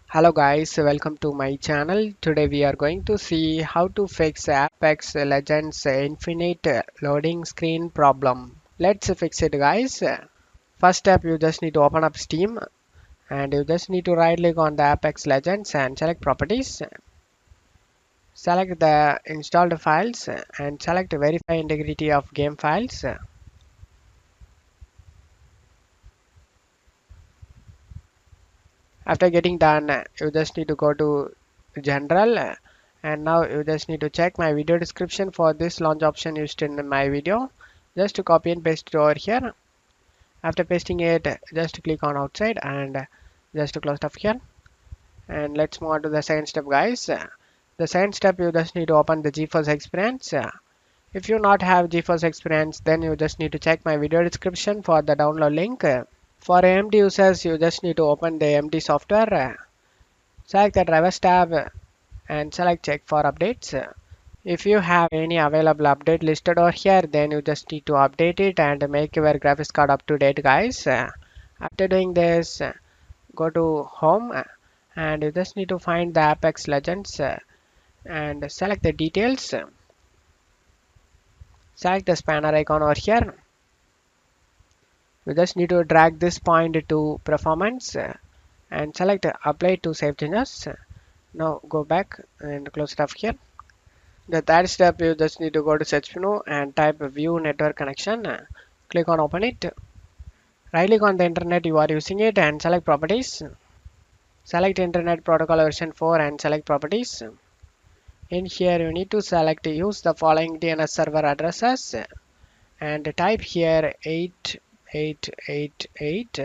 Hello guys, welcome to my channel. Today we are going to see how to fix Apex Legends infinite loading screen problem. Let's fix it guys. First step, you just need to open up Steam and you just need to right click on the Apex Legends and select properties. Select the installed files and select verify integrity of game files. After getting done, you just need to go to general and now you just need to check my video description for this launch option used in my video. Just to copy and paste it over here. After pasting it, just click on outside and just to close stuff here. And let's move on to the second step guys. The second step, you just need to open the GeForce Experience. If you not have GeForce Experience, then you just need to check my video description for the download link. For AMD users, you just need to open the AMD software. Select the drivers tab and select check for updates. If you have any available update listed over here, then you just need to update it and make your graphics card up to date guys. After doing this, go to home and you just need to find the Apex Legends and select the details. Select the spanner icon over here. You just need to drag this point to performance and select apply to save changes. Now go back and close stuff here. The third step, you just need to go to search menu and type view network connection. Click on open it. Right click on the internet you are using it and select properties. Select internet protocol version 4 and select properties. In here you need to select use the following DNS server addresses and type here 8888.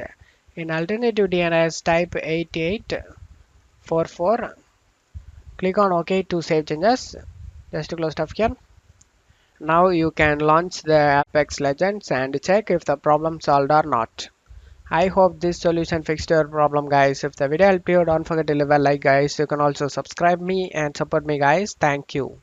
In alternative DNS type 8844. Click on OK to save changes. Just to close stuff here. Now you can launch the Apex Legends and check if the problem solved or not. I hope this solution fixed your problem guys. If the video helped you, don't forget to leave a like guys. You can also subscribe me and support me guys. Thank you.